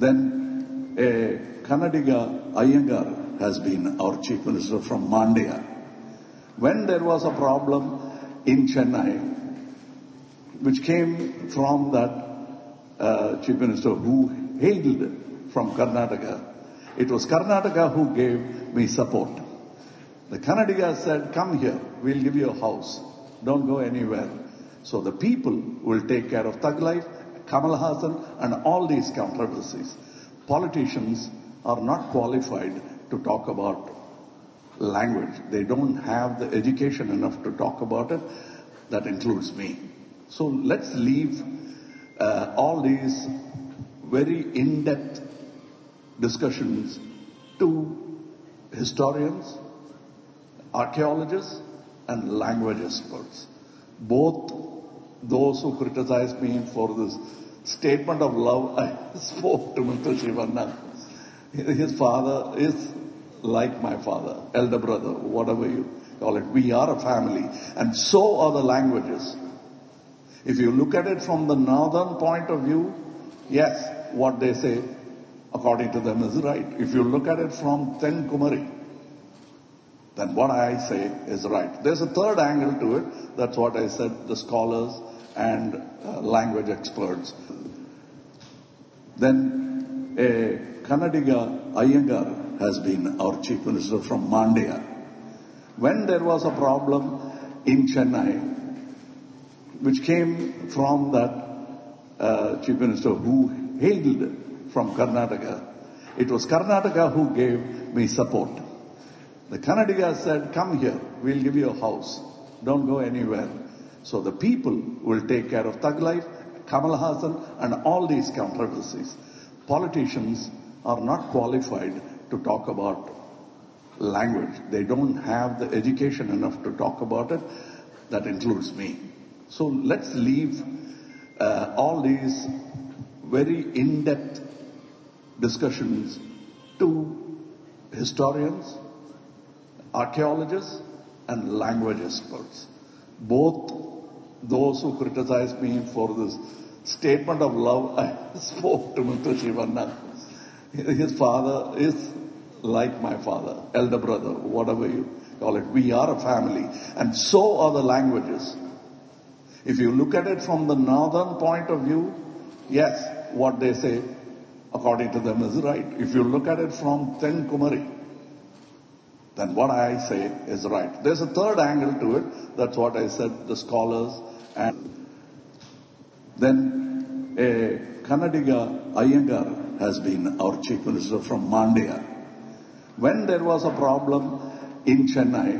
Then a Kannadiga Iyengar has been our chief minister from Mandya. When there was a problem in Chennai, which came from that chief minister who hailed from Karnataka, it was Karnataka who gave me support. The Kannadiga said, come here, we'll give you a house. Don't go anywhere. So the people will take care of Thug Life, Kamal Hassan and all these controversies. Politicians are not qualified to talk about language. They don't have the education enough to talk about it. That includes me. So let's leave all these very in-depth discussions to historians, archaeologists and language experts. Both those who criticize me for this statement of love I spoke to Mr. Shivanna. His father is like my father, elder brother, whatever you call it. We are a family, and so are the languages. If you look at it from the northern point of view, yes, what they say according to them is right. If you look at it from Ten Kumari, then what I say is right. There's a third angle to it. That's what I said, the scholars and language experts. Then a Kannadiga Iyengar has been our chief minister from Mandya. When there was a problem in Chennai, which came from that chief minister who hailed from Karnataka, it was Karnataka who gave me support. The Kannadiga said, come here, we'll give you a house. Don't go anywhere. So the people will take care of Thug Life, Kamal Hassan and all these controversies. Politicians are not qualified to talk about language. They don't have the education enough to talk about it. That includes me. So let's leave all these very in-depth discussions to historians, archaeologists and language experts. Both those who criticize me for this statement of love I spoke to Mr. Shivanna. His father is like my father, elder brother, whatever you call it. We are a family, and so are the languages. If you look at it from the northern point of view, yes, what they say according to them is right. If you look at it from Ten Kumari, then what I say is right. There's a third angle to it. That's what I said, the scholars and then a Kannadiga Iyengar has been our chief minister from Mandya. When there was a problem in Chennai,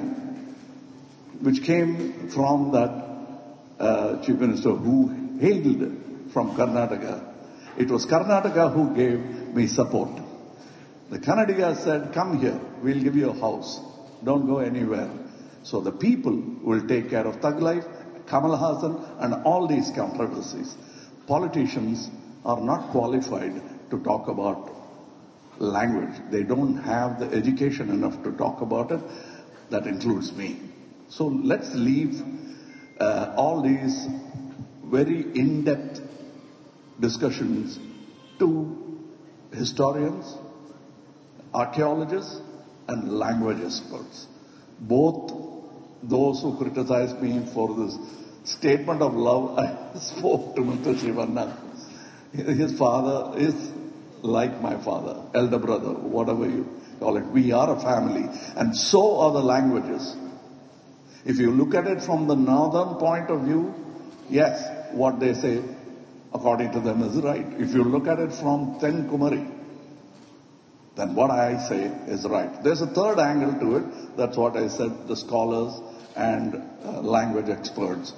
which came from that chief minister who hailed from Karnataka, it was Karnataka who gave me support. The Kannadiga said, come here, we'll give you a house. Don't go anywhere. So the people will take care of Thug Life, Kamal Hassan and all these controversies. Politicians are not qualified to talk about language. They don't have the education enough to talk about it. That includes me. So let's leave all these very in-depth discussions to historians, archaeologists and language experts. Both those who criticize me for this statement of love I spoke to Mr. Shivanna. His father is like my father, elder brother, whatever you call it. We are a family, and so are the languages. If you look at it from the northern point of view, yes, what they say according to them is right. If you look at it from Ten Kumari, then what I say is right. There's a third angle to it. That's what I said, the scholars and language experts.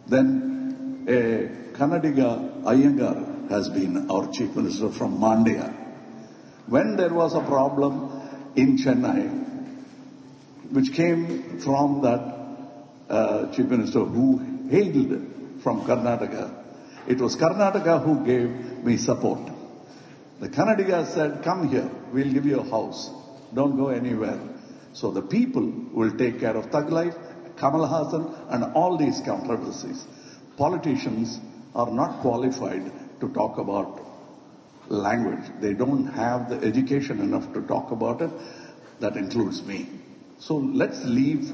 Then a Kannadiga Iyengar has been our chief minister from Mandya. When there was a problem in Chennai, which came from that chief minister who hailed from Karnataka, it was Karnataka who gave me support. The Kannadiga said, come here, we'll give you a house. Don't go anywhere. So the people will take care of Thug Life, Kamal Hassan and all these controversies. Politicians are not qualified to talk about language. They don't have the education enough to talk about it. That includes me. So let's leave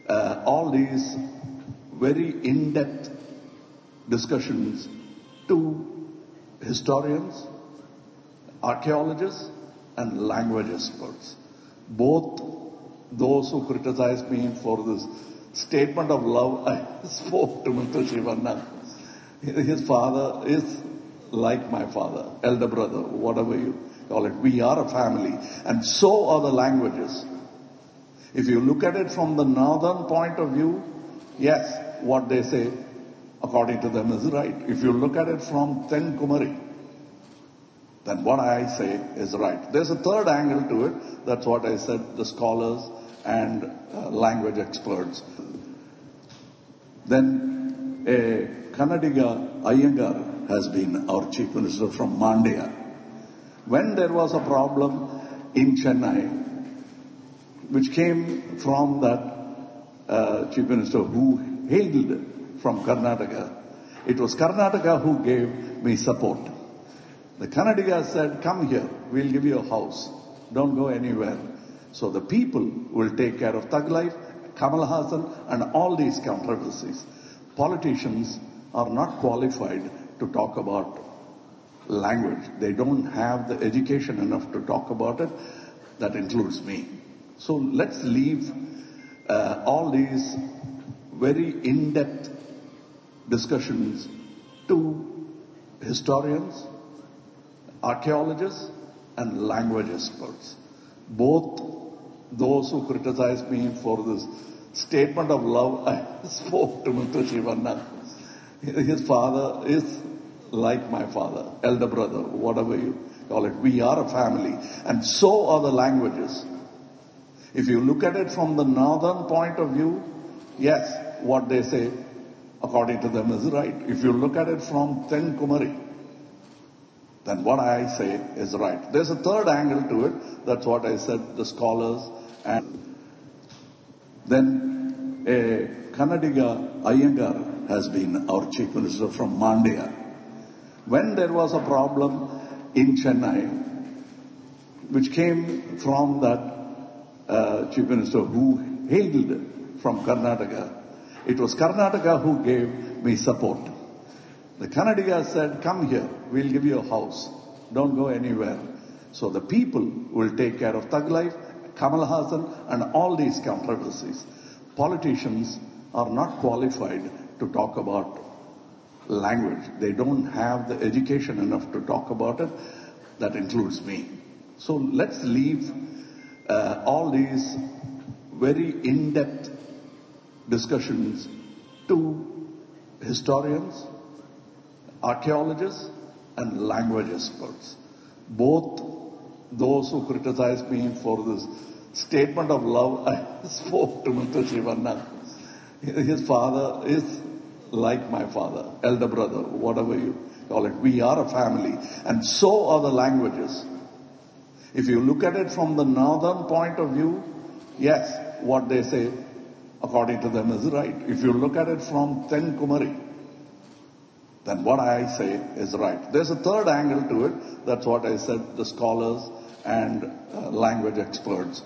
all these very in-depth discussions to historians, archaeologists, and language experts. Both those who criticize me for this statement of love I spoke to Mr. Shivanna. His father is like my father, elder brother, whatever you call it. We are a family, and so are the languages. If you look at it from the northern point of view, yes, what they say, according to them, is right. If you look at it from Ten Kumari, then what I say is right. There's a third angle to it. That's what I said, the scholars and language experts. Then a Kannadiga Iyengar has been our chief minister from Mandya. When there was a problem in Chennai, which came from that chief minister who hailed from Karnataka, it was Karnataka who gave me support. The Kannadiga said, come here, we'll give you a house. Don't go anywhere. So the people will take care of Thug Life, Kamal Hassan, and all these controversies. Politicians are not qualified to talk about language. They don't have the education enough to talk about it. That includes me. So let's leave all these very in-depth discussions to historians, archaeologists, and language experts. Both those who criticize me for this statement of love I spoke to Mr. Shivanna. His father is like my father, elder brother, whatever you call it. We are a family, and so are the languages. If you look at it from the northern point of view, yes, what they say, according to them, is right. If you look at it from Ten Kumari, then what I say is right. There's a third angle to it. That's what I said, the scholars. And then a Kannadiga Iyengar has been our chief minister from Mandya. When there was a problem in Chennai, which came from that chief minister who hailed from Karnataka, it was Karnataka who gave me support. The Kannadiga said, come here, we'll give you a house. Don't go anywhere. So the people will take care of Thug Life, Kamal Hassan, and all these controversies. Politicians are not qualified to talk about language. They don't have the education enough to talk about it. That includes me. So let's leave all these very in-depth discussions to historians, archaeologists, and language experts. Both those who criticize me for this statement of love I spoke to Mr. Shivanna. His father is like my father, elder brother, whatever you call it. We are a family, and so are the languages. If you look at it from the northern point of view, yes, what they say, according to them, is right. If you look at it from Ten Kumari, then what I say is right. There's a third angle to it. That's what I said, the scholars and language experts.